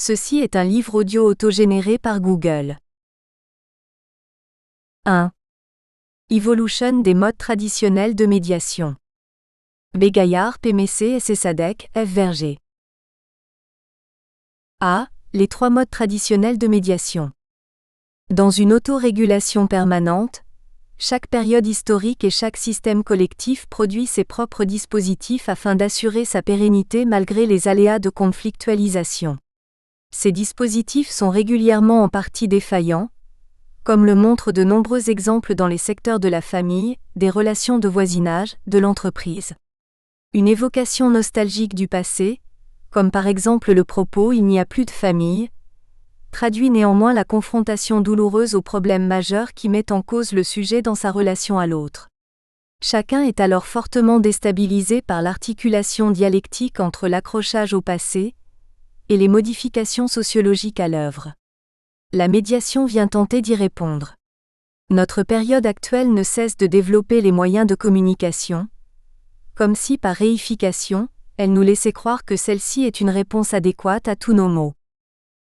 Ceci est un livre audio autogénéré par Google. 1. Evolution des modes traditionnels de médiation. B. Gaillard, P. Messé, S. Sadek, F. Verger. A. Les 3 modes traditionnels de médiation. Dans une autorégulation permanente, chaque période historique et chaque système collectif produit ses propres dispositifs afin d'assurer sa pérennité malgré les aléas de conflictualisation. Ces dispositifs sont régulièrement en partie défaillants, comme le montrent de nombreux exemples dans les secteurs de la famille, des relations de voisinage, de l'entreprise. Une évocation nostalgique du passé, comme par exemple le propos « Il n'y a plus de famille », traduit néanmoins la confrontation douloureuse aux problèmes majeurs qui mettent en cause le sujet dans sa relation à l'autre. Chacun est alors fortement déstabilisé par l'articulation dialectique entre l'accrochage au passé et les modifications sociologiques à l'œuvre. La médiation vient tenter d'y répondre. Notre période actuelle ne cesse de développer les moyens de communication, comme si par réification, elle nous laissait croire que celle-ci est une réponse adéquate à tous nos maux.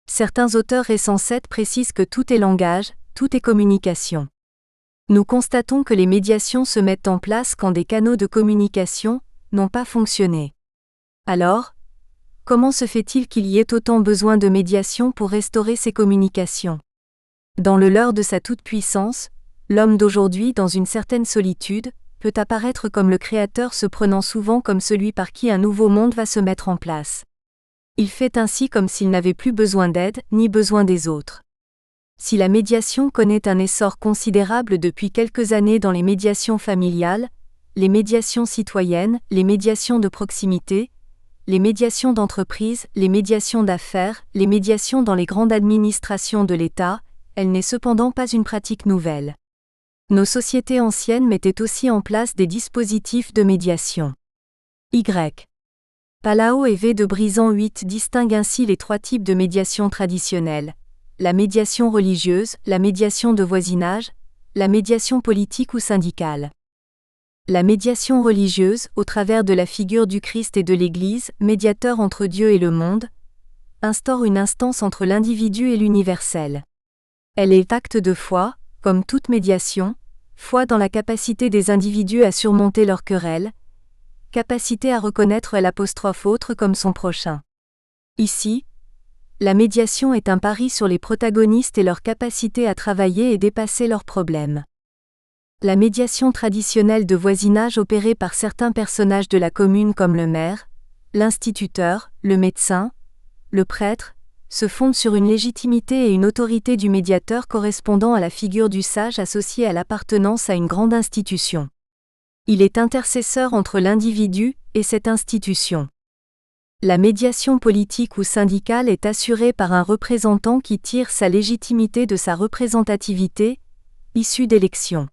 Certains auteurs récents précisent que tout est langage, tout est communication. Nous constatons que les médiations se mettent en place quand des canaux de communication n'ont pas fonctionné. Alors, comment se fait-il qu'il y ait autant besoin de médiation pour restaurer ces communications ? Dans le leurre de sa toute-puissance, l'homme d'aujourd'hui, dans une certaine solitude, peut apparaître comme le créateur se prenant souvent comme celui par qui un nouveau monde va se mettre en place. Il fait ainsi comme s'il n'avait plus besoin d'aide, ni besoin des autres. Si la médiation connaît un essor considérable depuis quelques années dans les médiations familiales, les médiations citoyennes, les médiations de proximité, les médiations d'entreprise, les médiations d'affaires, les médiations dans les grandes administrations de l'État, elle n'est cependant pas une pratique nouvelle. Nos sociétés anciennes mettaient aussi en place des dispositifs de médiation. Y. Palao et V. de Brizan 8 distinguent ainsi les 3 types de médiation traditionnelle: la médiation religieuse, la médiation de voisinage, la médiation politique ou syndicale. La médiation religieuse, au travers de la figure du Christ et de l'Église, médiateur entre Dieu et le monde, instaure une instance entre l'individu et l'universel. Elle est acte de foi, comme toute médiation, foi dans la capacité des individus à surmonter leurs querelles, capacité à reconnaître l'autre comme son prochain. Ici, la médiation est un pari sur les protagonistes et leur capacité à travailler et dépasser leurs problèmes. La médiation traditionnelle de voisinage opérée par certains personnages de la commune comme le maire, l'instituteur, le médecin, le prêtre, se fonde sur une légitimité et une autorité du médiateur correspondant à la figure du sage associée à l'appartenance à une grande institution. Il est intercesseur entre l'individu et cette institution. La médiation politique ou syndicale est assurée par un représentant qui tire sa légitimité de sa représentativité, issue d'élections.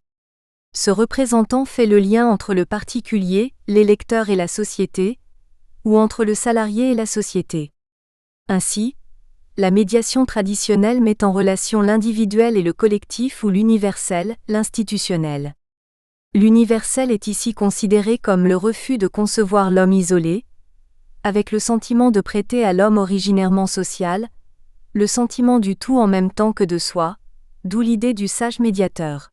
Ce représentant fait le lien entre le particulier, l'électeur et la société, ou entre le salarié et la société. Ainsi, la médiation traditionnelle met en relation l'individuel et le collectif ou l'universel, l'institutionnel. L'universel est ici considéré comme le refus de concevoir l'homme isolé, avec le sentiment de prêter à l'homme originairement social, le sentiment du tout en même temps que de soi, d'où l'idée du sage médiateur.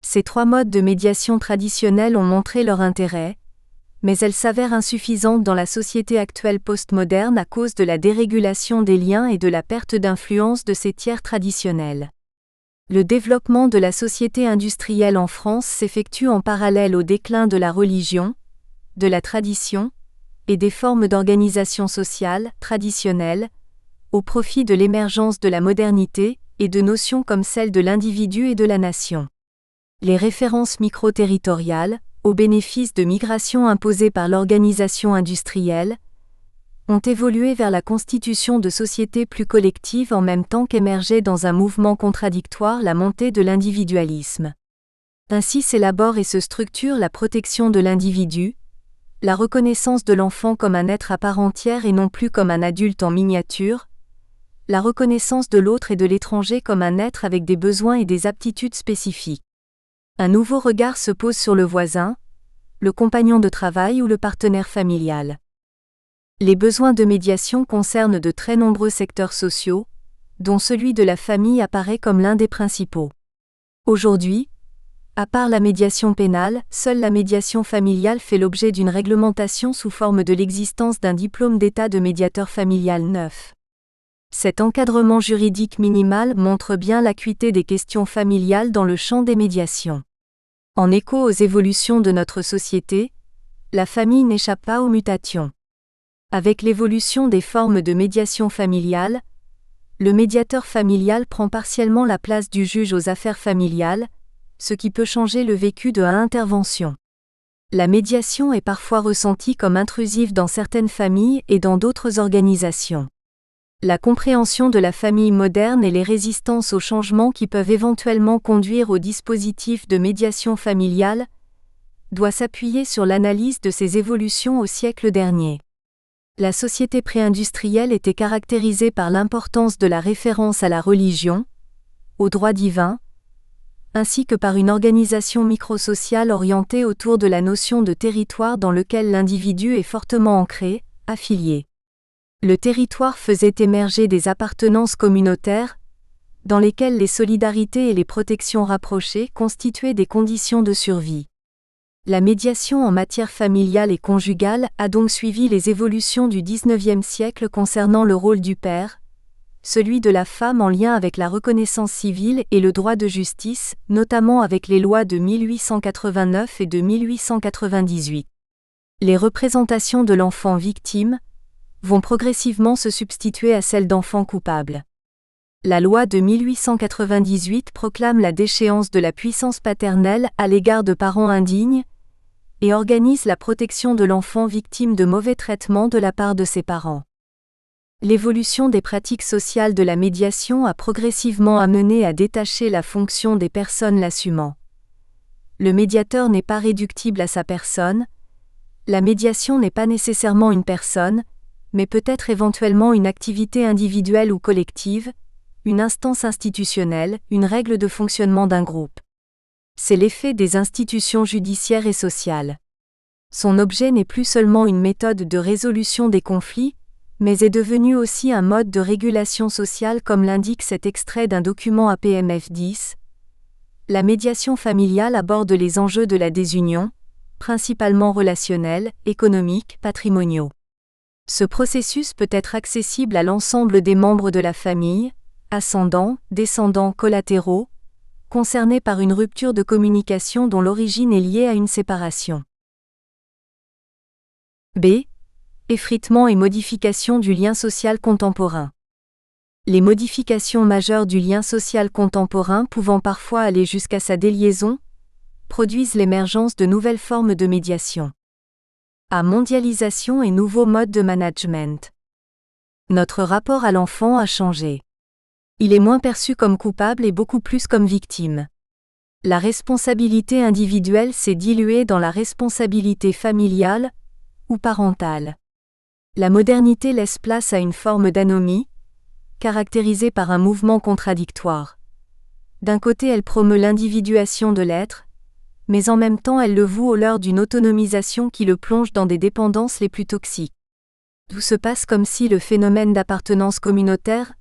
Ces 3 modes de médiation traditionnels ont montré leur intérêt, mais elles s'avèrent insuffisantes dans la société actuelle postmoderne à cause de la dérégulation des liens et de la perte d'influence de ces tiers traditionnels. Le développement de la société industrielle en France s'effectue en parallèle au déclin de la religion, de la tradition, et des formes d'organisation sociale, traditionnelles, au profit de l'émergence de la modernité et de notions comme celle de l'individu et de la nation. Les références micro-territoriales, au bénéfice de migrations imposées par l'organisation industrielle, ont évolué vers la constitution de sociétés plus collectives en même temps qu'émergeait dans un mouvement contradictoire la montée de l'individualisme. Ainsi s'élabore et se structure la protection de l'individu, la reconnaissance de l'enfant comme un être à part entière et non plus comme un adulte en miniature, la reconnaissance de l'autre et de l'étranger comme un être avec des besoins et des aptitudes spécifiques. Un nouveau regard se pose sur le voisin, le compagnon de travail ou le partenaire familial. Les besoins de médiation concernent de très nombreux secteurs sociaux, dont celui de la famille apparaît comme l'un des principaux. Aujourd'hui, à part la médiation pénale, seule la médiation familiale fait l'objet d'une réglementation sous forme de l'existence d'un diplôme d'état de médiateur familial neuf. Cet encadrement juridique minimal montre bien l'acuité des questions familiales dans le champ des médiations. En écho aux évolutions de notre société, la famille n'échappe pas aux mutations. Avec l'évolution des formes de médiation familiale, le médiateur familial prend partiellement la place du juge aux affaires familiales, ce qui peut changer le vécu de l'intervention. La médiation est parfois ressentie comme intrusive dans certaines familles et dans d'autres organisations. La compréhension de la famille moderne et les résistances aux changements qui peuvent éventuellement conduire au dispositif de médiation familiale doit s'appuyer sur l'analyse de ces évolutions au siècle dernier. La société pré-industrielle était caractérisée par l'importance de la référence à la religion, au droit divin, ainsi que par une organisation microsociale orientée autour de la notion de territoire dans lequel l'individu est fortement ancré, affilié. Le territoire faisait émerger des appartenances communautaires, dans lesquelles les solidarités et les protections rapprochées constituaient des conditions de survie. La médiation en matière familiale et conjugale a donc suivi les évolutions du XIXe siècle concernant le rôle du père, celui de la femme en lien avec la reconnaissance civile et le droit de justice, notamment avec les lois de 1889 et de 1898. Les représentations de l'enfant victime vont progressivement se substituer à celles d'enfants coupables. La loi de 1898 proclame la déchéance de la puissance paternelle à l'égard de parents indignes et organise la protection de l'enfant victime de mauvais traitements de la part de ses parents. L'évolution des pratiques sociales de la médiation a progressivement amené à détacher la fonction des personnes l'assumant. Le médiateur n'est pas réductible à sa personne, la médiation n'est pas nécessairement une personne, mais peut être éventuellement une activité individuelle ou collective, une instance institutionnelle, une règle de fonctionnement d'un groupe. C'est l'effet des institutions judiciaires et sociales. Son objet n'est plus seulement une méthode de résolution des conflits, mais est devenu aussi un mode de régulation sociale comme l'indique cet extrait d'un document APMF 10. La médiation familiale aborde les enjeux de la désunion, principalement relationnels, économiques, patrimoniaux. Ce processus peut être accessible à l'ensemble des membres de la famille, ascendants, descendants collatéraux, concernés par une rupture de communication dont l'origine est liée à une séparation. B. Effritement et modification du lien social contemporain. Les modifications majeures du lien social contemporain pouvant parfois aller jusqu'à sa déliaison, produisent l'émergence de nouvelles formes de médiation. À mondialisation et nouveaux modes de management. Notre rapport à l'enfant a changé. Il est moins perçu comme coupable et beaucoup plus comme victime. La responsabilité individuelle s'est diluée dans la responsabilité familiale ou parentale. La modernité laisse place à une forme d'anomie, caractérisée par un mouvement contradictoire. D'un côté, elle promeut l'individuation de l'être, mais en même temps elle le voue au leurre d'une autonomisation qui le plonge dans des dépendances les plus toxiques. Tout se passe comme si le phénomène d'appartenance communautaire,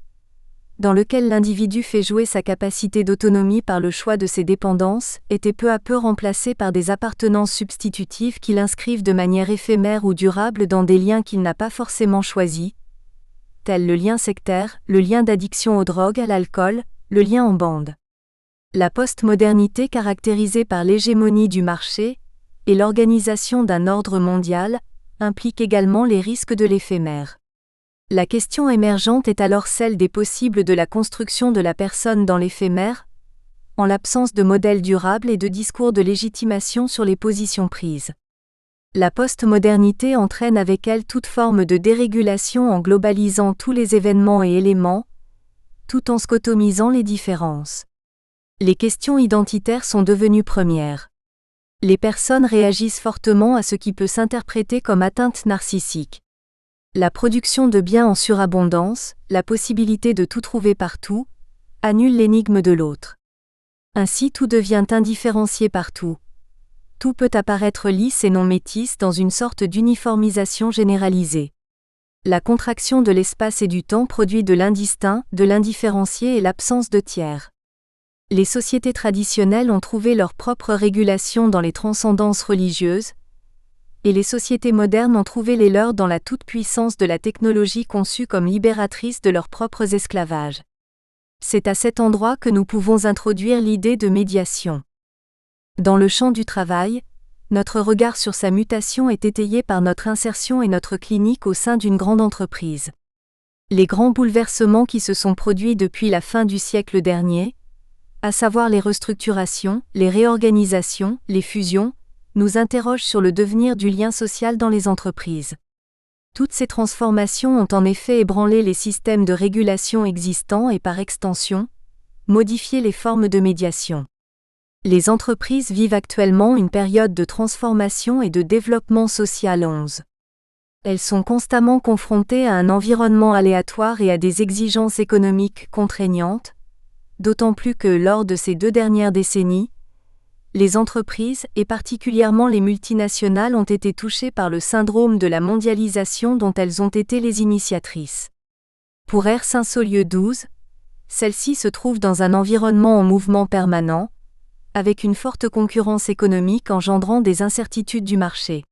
dans lequel l'individu fait jouer sa capacité d'autonomie par le choix de ses dépendances, était peu à peu remplacé par des appartenances substitutives qui l'inscrivent de manière éphémère ou durable dans des liens qu'il n'a pas forcément choisis, tels le lien sectaire, le lien d'addiction aux drogues, à l'alcool, le lien en bande. La postmodernité caractérisée par l'hégémonie du marché et l'organisation d'un ordre mondial implique également les risques de l'éphémère. La question émergente est alors celle des possibles de la construction de la personne dans l'éphémère, en l'absence de modèles durables et de discours de légitimation sur les positions prises. La postmodernité entraîne avec elle toute forme de dérégulation en globalisant tous les événements et éléments, tout en scotomisant les différences. Les questions identitaires sont devenues premières. Les personnes réagissent fortement à ce qui peut s'interpréter comme atteinte narcissique. La production de biens en surabondance, la possibilité de tout trouver partout, annule l'énigme de l'autre. Ainsi tout devient indifférencié partout. Tout peut apparaître lisse et non métisse dans une sorte d'uniformisation généralisée. La contraction de l'espace et du temps produit de l'indistinct, de l'indifférencié et l'absence de tiers. Les sociétés traditionnelles ont trouvé leur propre régulation dans les transcendances religieuses, et les sociétés modernes ont trouvé les leurs dans la toute-puissance de la technologie conçue comme libératrice de leurs propres esclavages. C'est à cet endroit que nous pouvons introduire l'idée de médiation. Dans le champ du travail, notre regard sur sa mutation est étayé par notre insertion et notre clinique au sein d'une grande entreprise. Les grands bouleversements qui se sont produits depuis la fin du siècle dernier, à savoir les restructurations, les réorganisations, les fusions, nous interrogent sur le devenir du lien social dans les entreprises. Toutes ces transformations ont en effet ébranlé les systèmes de régulation existants et par extension, modifié les formes de médiation. Les entreprises vivent actuellement une période de transformation et de développement social 11. Elles sont constamment confrontées à un environnement aléatoire et à des exigences économiques contraignantes, d'autant plus que lors de ces 2 dernières décennies, les entreprises, et particulièrement les multinationales, ont été touchées par le syndrome de la mondialisation dont elles ont été les initiatrices. Pour Air Saint-Saulieu 12, celle-ci se trouve dans un environnement en mouvement permanent, avec une forte concurrence économique engendrant des incertitudes du marché.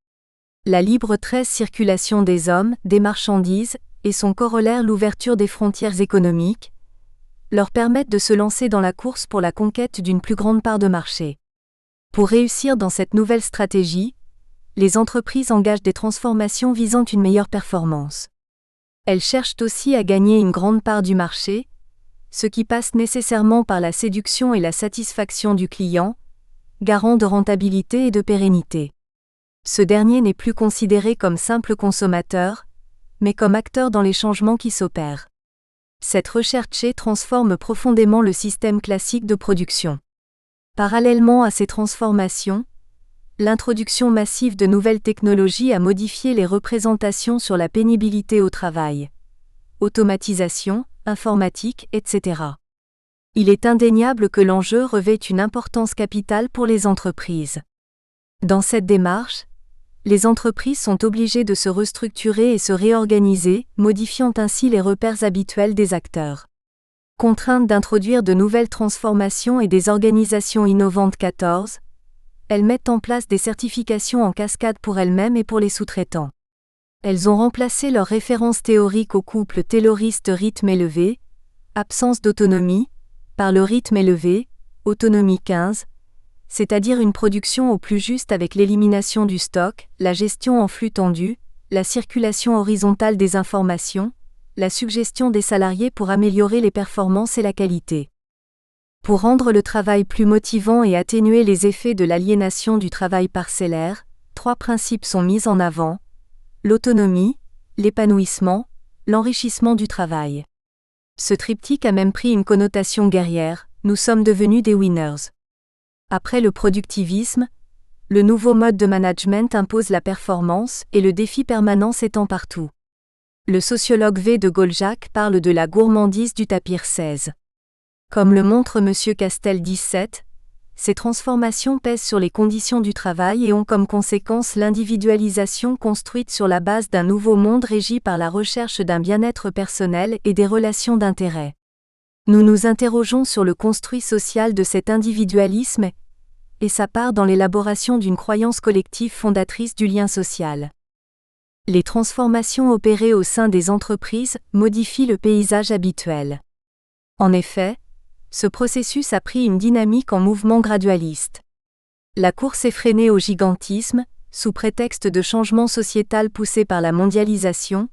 La libre circulation des hommes, des marchandises, et son corollaire l'ouverture des frontières économiques, leur permettent de se lancer dans la course pour la conquête d'une plus grande part de marché. Pour réussir dans cette nouvelle stratégie, les entreprises engagent des transformations visant une meilleure performance. Elles cherchent aussi à gagner une grande part du marché, ce qui passe nécessairement par la séduction et la satisfaction du client, garant de rentabilité et de pérennité. Ce dernier n'est plus considéré comme simple consommateur, mais comme acteur dans les changements qui s'opèrent. Cette recherche transforme profondément le système classique de production. Parallèlement à ces transformations, l'introduction massive de nouvelles technologies a modifié les représentations sur la pénibilité au travail. Automatisation, informatique, etc. Il est indéniable que l'enjeu revêt une importance capitale pour les entreprises. Dans cette démarche, les entreprises sont obligées de se restructurer et se réorganiser, modifiant ainsi les repères habituels des acteurs. Contraintes d'introduire de nouvelles transformations et des organisations innovantes 14, elles mettent en place des certifications en cascade pour elles-mêmes et pour les sous-traitants. Elles ont remplacé leurs références théoriques au couple tayloriste-rythme élevé, absence d'autonomie, par le rythme élevé, autonomie 15, c'est-à-dire une production au plus juste avec l'élimination du stock, la gestion en flux tendu, la circulation horizontale des informations, la suggestion des salariés pour améliorer les performances et la qualité. Pour rendre le travail plus motivant et atténuer les effets de l'aliénation du travail parcellaire, 3 principes sont mis en avant: l'autonomie, l'épanouissement, l'enrichissement du travail. Ce triptyque a même pris une connotation guerrière: nous sommes devenus des winners. Après le productivisme, le nouveau mode de management impose la performance et le défi permanent s'étend partout. Le sociologue V. de Goljac parle de la gourmandise du tapir 16. Comme le montre M. Castel 17, ces transformations pèsent sur les conditions du travail et ont comme conséquence l'individualisation construite sur la base d'un nouveau monde régi par la recherche d'un bien-être personnel et des relations d'intérêt. Nous nous interrogeons sur le construit social de cet individualisme et sa part dans l'élaboration d'une croyance collective fondatrice du lien social. Les transformations opérées au sein des entreprises modifient le paysage habituel. En effet, ce processus a pris une dynamique en mouvement gradualiste. La course effrénée au gigantisme, sous prétexte de changement sociétal poussé par la mondialisation,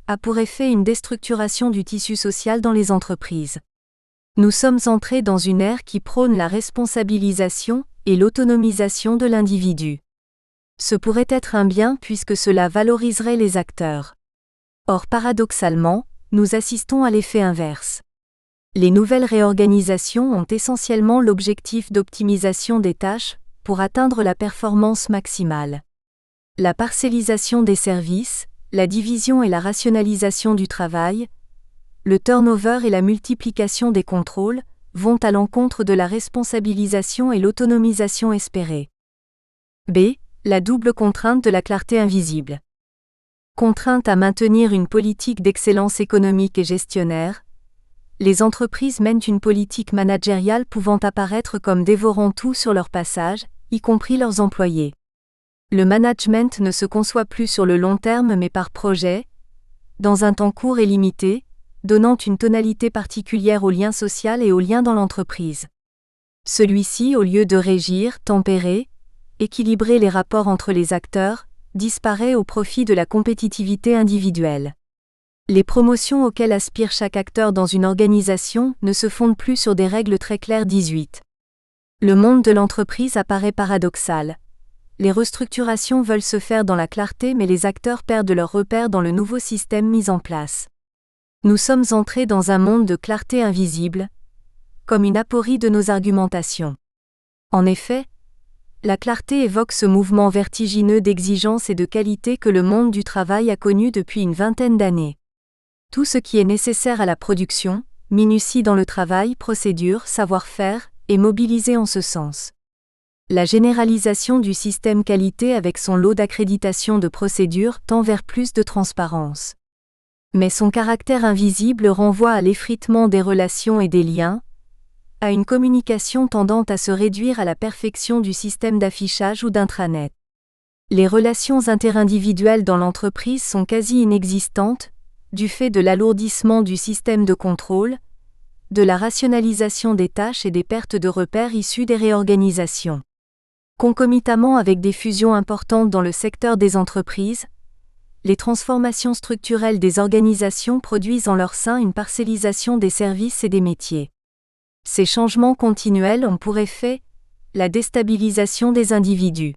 a pour effet une déstructuration du tissu social dans les entreprises. Nous sommes entrés dans une ère qui prône la responsabilisation et l'autonomisation de l'individu. Ce pourrait être un bien puisque cela valoriserait les acteurs. Or paradoxalement, nous assistons à l'effet inverse. Les nouvelles réorganisations ont essentiellement l'objectif d'optimisation des tâches pour atteindre la performance maximale. La parcellisation des services, la division et la rationalisation du travail, le turnover et la multiplication des contrôles vont à l'encontre de la responsabilisation et l'autonomisation espérée. B. La double contrainte de la clarté invisible. Contraintes à maintenir une politique d'excellence économique et gestionnaire, les entreprises mènent une politique managériale pouvant apparaître comme dévorant tout sur leur passage, y compris leurs employés. Le management ne se conçoit plus sur le long terme mais par projet, dans un temps court et limité, donnant une tonalité particulière au lien social et aux liens dans l'entreprise. Celui-ci, au lieu de régir, tempérer, équilibrer les rapports entre les acteurs, disparaît au profit de la compétitivité individuelle. Les promotions auxquelles aspire chaque acteur dans une organisation ne se fondent plus sur des règles très claires. 18. Le monde de l'entreprise apparaît paradoxal. Les restructurations veulent se faire dans la clarté mais les acteurs perdent leurs repères dans le nouveau système mis en place. Nous sommes entrés dans un monde de clarté invisible, comme une aporie de nos argumentations. En effet, la clarté évoque ce mouvement vertigineux d'exigence et de qualité que le monde du travail a connu depuis une vingtaine d'années. Tout ce qui est nécessaire à la production, minutie dans le travail, procédure, savoir-faire, est mobilisé en ce sens. La généralisation du système qualité avec son lot d'accréditation de procédures tend vers plus de transparence. Mais son caractère invisible renvoie à l'effritement des relations et des liens, à une communication tendant à se réduire à la perfection du système d'affichage ou d'intranet. Les relations interindividuelles dans l'entreprise sont quasi inexistantes, du fait de l'alourdissement du système de contrôle, de la rationalisation des tâches et des pertes de repères issues des réorganisations. Concomitamment avec des fusions importantes dans le secteur des entreprises, les transformations structurelles des organisations produisent en leur sein une parcellisation des services et des métiers. Ces changements continuels ont pour effet la déstabilisation des individus.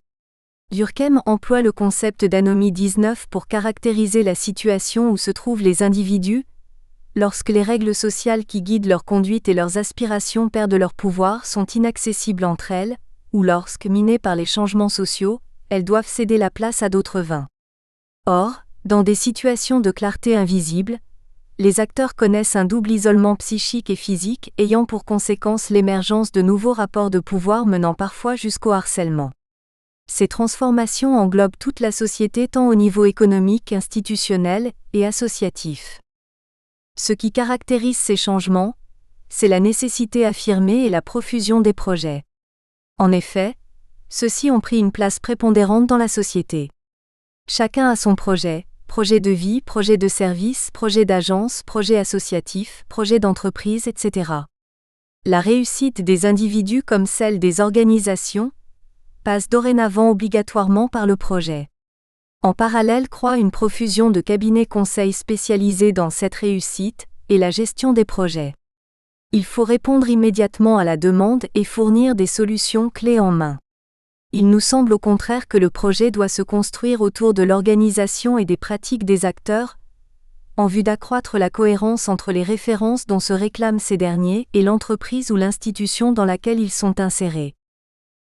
Durkheim emploie le concept d'anomie 19 pour caractériser la situation où se trouvent les individus, lorsque les règles sociales qui guident leur conduite et leurs aspirations perdent leur pouvoir sont inaccessibles entre elles, ou lorsque, minées par les changements sociaux, elles doivent céder la place à d'autres vins. Or, dans des situations de clarté invisible, les acteurs connaissent un double isolement psychique et physique ayant pour conséquence l'émergence de nouveaux rapports de pouvoir menant parfois jusqu'au harcèlement. Ces transformations englobent toute la société tant au niveau économique, institutionnel et associatif. Ce qui caractérise ces changements, c'est la nécessité affirmée et la profusion des projets. En effet, ceux-ci ont pris une place prépondérante dans la société. Chacun a son projet de vie, projet de service, projet d'agence, projet associatif, projet d'entreprise, etc. La réussite des individus comme celle des organisations passe dorénavant obligatoirement par le projet. En parallèle croît une profusion de cabinets conseils spécialisés dans cette réussite et la gestion des projets. Il faut répondre immédiatement à la demande et fournir des solutions clés en main. Il nous semble au contraire que le projet doit se construire autour de l'organisation et des pratiques des acteurs, en vue d'accroître la cohérence entre les références dont se réclament ces derniers et l'entreprise ou l'institution dans laquelle ils sont insérés.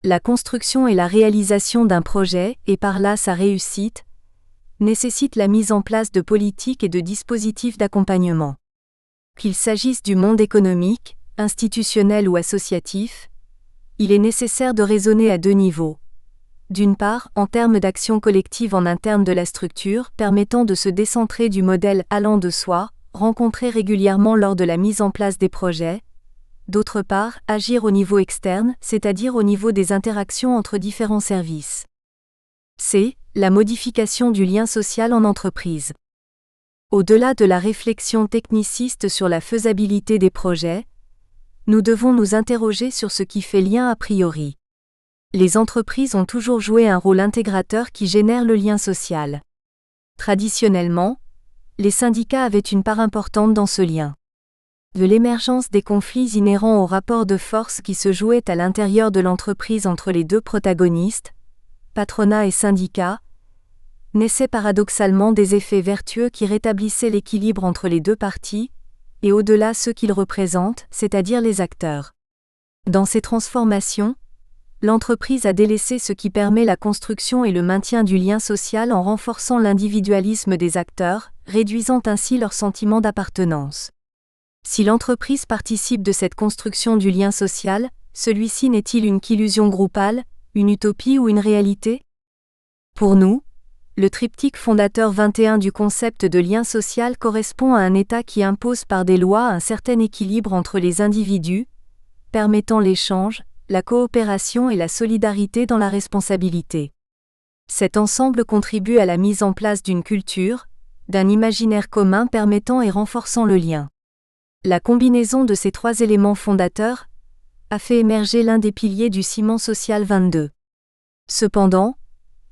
La construction et la réalisation d'un projet, et par là sa réussite, nécessitent la mise en place de politiques et de dispositifs d'accompagnement. Qu'il s'agisse du monde économique, institutionnel ou associatif, il est nécessaire de raisonner à deux niveaux. D'une part, en termes d'action collective en interne de la structure, permettant de se décentrer du modèle allant de soi, rencontré régulièrement lors de la mise en place des projets. D'autre part, agir au niveau externe, c'est-à-dire au niveau des interactions entre différents services. C. La modification du lien social en entreprise. Au-delà de la réflexion techniciste sur la faisabilité des projets, nous devons nous interroger sur ce qui fait lien a priori. Les entreprises ont toujours joué un rôle intégrateur qui génère le lien social. Traditionnellement, les syndicats avaient une part importante dans ce lien. De l'émergence des conflits inhérents aux rapports de force qui se jouaient à l'intérieur de l'entreprise entre les deux protagonistes, patronat et syndicats, naissaient paradoxalement des effets vertueux qui rétablissaient l'équilibre entre les deux parties, et au-delà ceux qu'ils représentent, c'est-à-dire les acteurs. Dans ces transformations, l'entreprise a délaissé ce qui permet la construction et le maintien du lien social en renforçant l'individualisme des acteurs, réduisant ainsi leur sentiment d'appartenance. Si l'entreprise participe de cette construction du lien social, celui-ci n'est-il une qu'illusion groupale, une utopie ou une réalité ? Pour nous, Le triptyque fondateur 21 du concept de lien social correspond à un État qui impose par des lois un certain équilibre entre les individus, permettant l'échange, la coopération et la solidarité dans la responsabilité. Cet ensemble contribue à la mise en place d'une culture, d'un imaginaire commun permettant et renforçant le lien. La combinaison de ces trois éléments fondateurs a fait émerger l'un des piliers du ciment social 22. Cependant,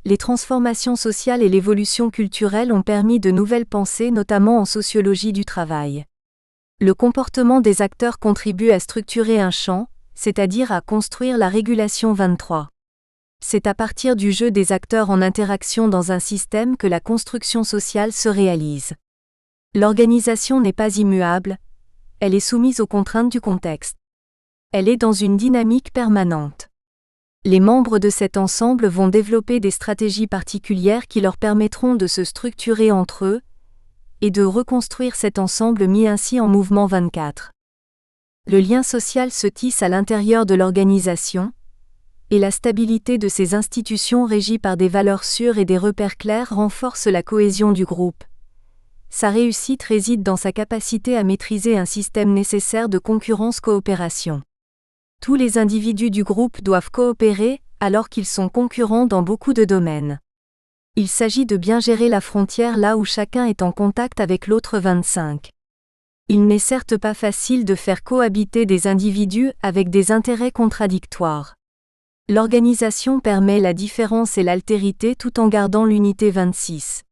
les transformations sociales et l'évolution culturelle ont permis de nouvelles pensées, notamment en sociologie du travail. Le comportement des acteurs contribue à structurer un champ, c'est-à-dire à construire la régulation 23. C'est à partir du jeu des acteurs en interaction dans un système que la construction sociale se réalise. L'organisation n'est pas immuable, elle est soumise aux contraintes du contexte. Elle est dans une dynamique permanente. Les membres de cet ensemble vont développer des stratégies particulières qui leur permettront de se structurer entre eux et de reconstruire cet ensemble mis ainsi en mouvement 24. Le lien social se tisse à l'intérieur de l'organisation, et la stabilité de ces institutions régies par des valeurs sûres et des repères clairs renforce la cohésion du groupe. Sa réussite réside dans sa capacité à maîtriser un système nécessaire de concurrence-coopération. Tous les individus du groupe doivent coopérer, alors qu'ils sont concurrents dans beaucoup de domaines. Il s'agit de bien gérer la frontière là où chacun est en contact avec l'autre 25. Il n'est certes pas facile de faire cohabiter des individus avec des intérêts contradictoires. L'organisation permet la différence et l'altérité tout en gardant l'unité 26.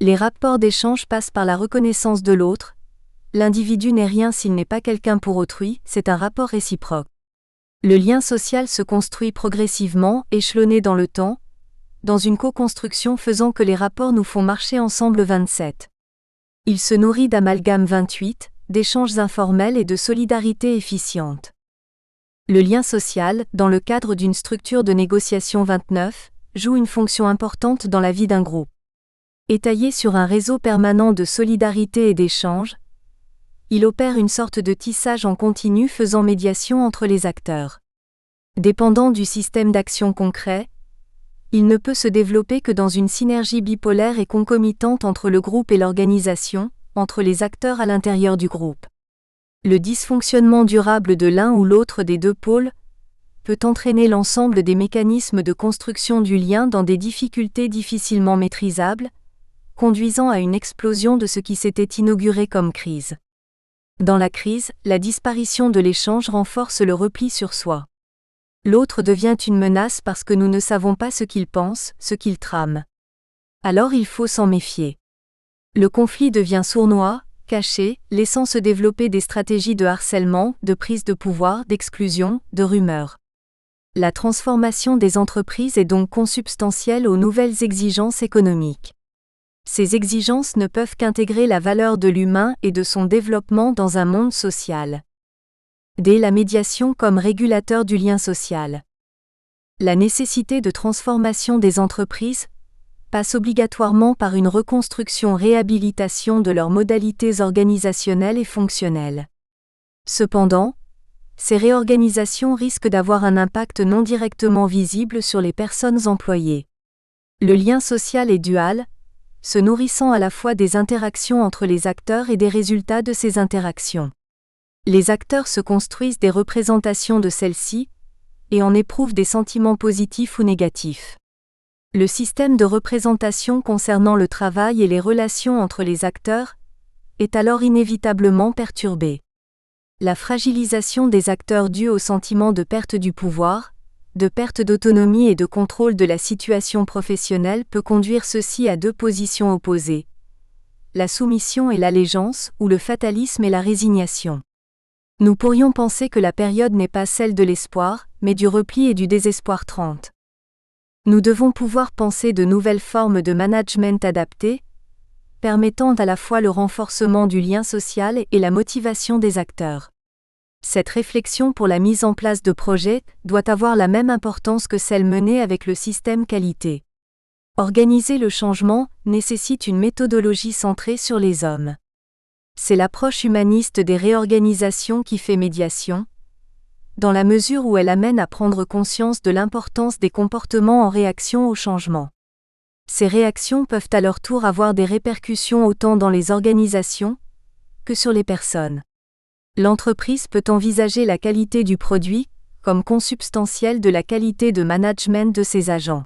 Les rapports d'échange passent par la reconnaissance de l'autre. L'individu n'est rien s'il n'est pas quelqu'un pour autrui, c'est un rapport réciproque. Le lien social se construit progressivement, échelonné dans le temps, dans une co-construction faisant que les rapports nous font marcher ensemble 27. Il se nourrit d'amalgame 28, d'échanges informels et de solidarité efficiente. Le lien social, dans le cadre d'une structure de négociation 29, joue une fonction importante dans la vie d'un groupe. Étayé sur un réseau permanent de solidarité et d'échange, il opère une sorte de tissage en continu faisant médiation entre les acteurs. Dépendant du système d'action concret, il ne peut se développer que dans une synergie bipolaire et concomitante entre le groupe et l'organisation, entre les acteurs à l'intérieur du groupe. Le dysfonctionnement durable de l'un ou l'autre des deux pôles peut entraîner l'ensemble des mécanismes de construction du lien dans des difficultés difficilement maîtrisables, conduisant à une explosion de ce qui s'était inauguré comme crise. Dans la crise, la disparition de l'échange renforce le repli sur soi. L'autre devient une menace parce que nous ne savons pas ce qu'il pense, ce qu'il trame. Alors il faut s'en méfier. Le conflit devient sournois, caché, laissant se développer des stratégies de harcèlement, de prise de pouvoir, d'exclusion, de rumeurs. La transformation des entreprises est donc consubstantielle aux nouvelles exigences économiques. Ces exigences ne peuvent qu'intégrer la valeur de l'humain et de son développement dans un monde social. Dès la médiation comme régulateur du lien social. La nécessité de transformation des entreprises passe obligatoirement par une reconstruction-réhabilitation de leurs modalités organisationnelles et fonctionnelles. Cependant, ces réorganisations risquent d'avoir un impact non directement visible sur les personnes employées. Le lien social est dual, se nourrissant à la fois des interactions entre les acteurs et des résultats de ces interactions. Les acteurs se construisent des représentations de celles-ci, et en éprouvent des sentiments positifs ou négatifs. Le système de représentation concernant le travail et les relations entre les acteurs est alors inévitablement perturbé. La fragilisation des acteurs due au sentiment de perte du pouvoir, de perte d'autonomie et de contrôle de la situation professionnelle peut conduire ceux-ci à deux positions opposées. La soumission et l'allégeance, ou le fatalisme et la résignation. Nous pourrions penser que la période n'est pas celle de l'espoir, mais du repli et du désespoir 30. Nous devons pouvoir penser de nouvelles formes de management adaptées, permettant à la fois le renforcement du lien social et la motivation des acteurs. Cette réflexion pour la mise en place de projets doit avoir la même importance que celle menée avec le système qualité. Organiser le changement nécessite une méthodologie centrée sur les hommes. C'est l'approche humaniste des réorganisations qui fait médiation, dans la mesure où elle amène à prendre conscience de l'importance des comportements en réaction au changement. Ces réactions peuvent à leur tour avoir des répercussions autant dans les organisations que sur les personnes. L'entreprise peut envisager la qualité du produit comme consubstantielle de la qualité de management de ses agents.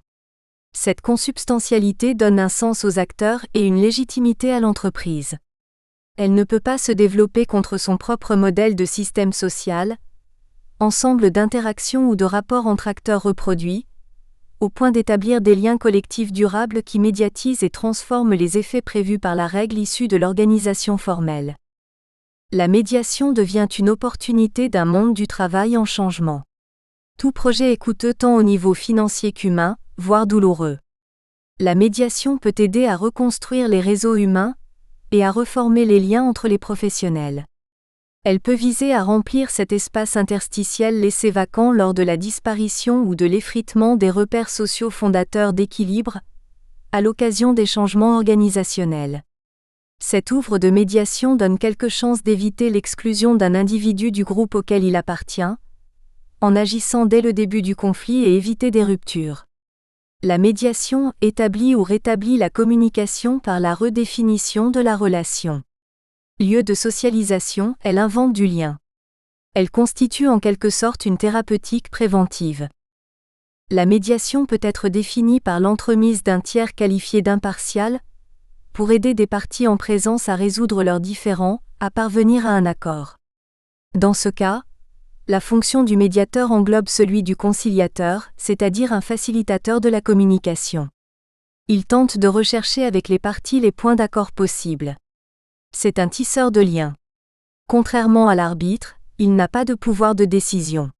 Cette consubstantialité donne un sens aux acteurs et une légitimité à l'entreprise. Elle ne peut pas se développer contre son propre modèle de système social, ensemble d'interactions ou de rapports entre acteurs reproduits, au point d'établir des liens collectifs durables qui médiatisent et transforment les effets prévus par la règle issue de l'organisation formelle. La médiation devient une opportunité d'un monde du travail en changement. Tout projet est coûteux tant au niveau financier qu'humain, voire douloureux. La médiation peut aider à reconstruire les réseaux humains et à reformer les liens entre les professionnels. Elle peut viser à remplir cet espace interstitiel laissé vacant lors de la disparition ou de l'effritement des repères sociaux fondateurs d'équilibre, à l'occasion des changements organisationnels. Cette œuvre de médiation donne quelques chances d'éviter l'exclusion d'un individu du groupe auquel il appartient, en agissant dès le début du conflit et éviter des ruptures. La médiation établit ou rétablit la communication par la redéfinition de la relation. Lieu de socialisation, elle invente du lien. Elle constitue en quelque sorte une thérapeutique préventive. La médiation peut être définie par l'entremise d'un tiers qualifié d'impartial, pour aider des parties en présence à résoudre leurs différends, à parvenir à un accord. Dans ce cas, la fonction du médiateur englobe celui du conciliateur, c'est-à-dire un facilitateur de la communication. Il tente de rechercher avec les parties les points d'accord possibles. C'est un tisseur de liens. Contrairement à l'arbitre, il n'a pas de pouvoir de décision.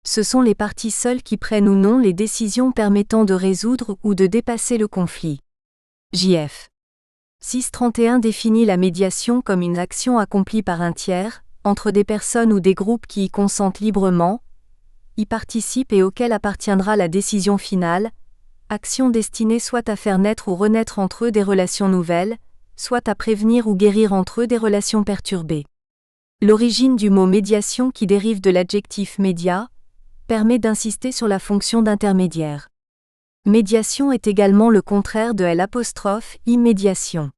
Ce sont les parties seules qui prennent ou non les décisions permettant de résoudre ou de dépasser le conflit. J.F. 631 définit la médiation comme une action accomplie par un tiers, entre des personnes ou des groupes qui y consentent librement, y participent et auxquels appartiendra la décision finale, action destinée soit à faire naître ou renaître entre eux des relations nouvelles, soit à prévenir ou guérir entre eux des relations perturbées. L'origine du mot médiation qui dérive de l'adjectif média, permet d'insister sur la fonction d'intermédiaire. Médiation est également le contraire de l'immédiation.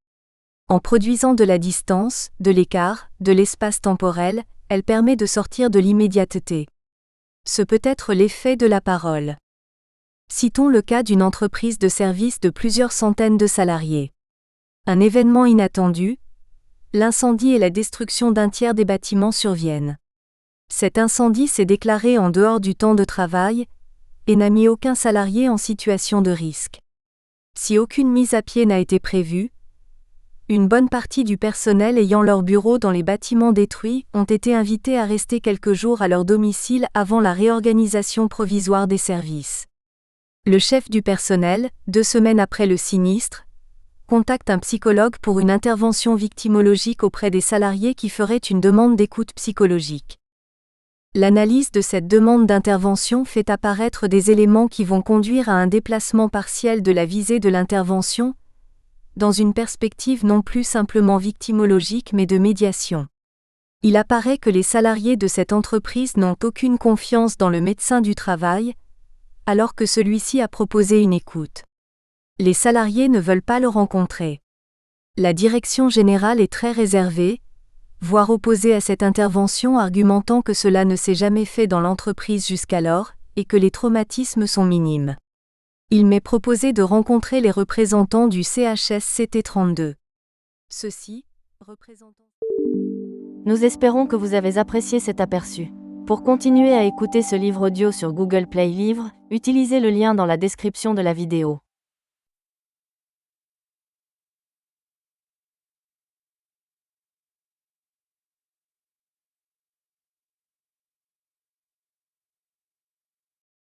En produisant de la distance, de l'écart, de l'espace temporel, elle permet de sortir de l'immédiateté. Ce peut être l'effet de la parole. Citons le cas d'une entreprise de services de plusieurs centaines de salariés. Un événement inattendu, l'incendie et la destruction d'un tiers des bâtiments surviennent. Cet incendie s'est déclaré en dehors du temps de travail et n'a mis aucun salarié en situation de risque. Si aucune mise à pied n'a été prévue, une bonne partie du personnel ayant leur bureau dans les bâtiments détruits ont été invités à rester quelques jours à leur domicile avant la réorganisation provisoire des services. Le chef du personnel, 2 semaines après le sinistre, contacte un psychologue pour une intervention victimologique auprès des salariés qui feraient une demande d'écoute psychologique. L'analyse de cette demande d'intervention fait apparaître des éléments qui vont conduire à un déplacement partiel de la visée de l'intervention, dans une perspective non plus simplement victimologique mais de médiation. Il apparaît que les salariés de cette entreprise n'ont aucune confiance dans le médecin du travail, alors que celui-ci a proposé une écoute. Les salariés ne veulent pas le rencontrer. La direction générale est très réservée, voire opposée à cette intervention, argumentant que cela ne s'est jamais fait dans l'entreprise jusqu'alors, et que les traumatismes sont minimes. Il m'est proposé de rencontrer les représentants du CHSCT32. Ceux-ci, représentants... Nous espérons que vous avez apprécié cet aperçu. Pour continuer à écouter ce livre audio sur Google Play Livres, utilisez le lien dans la description de la vidéo.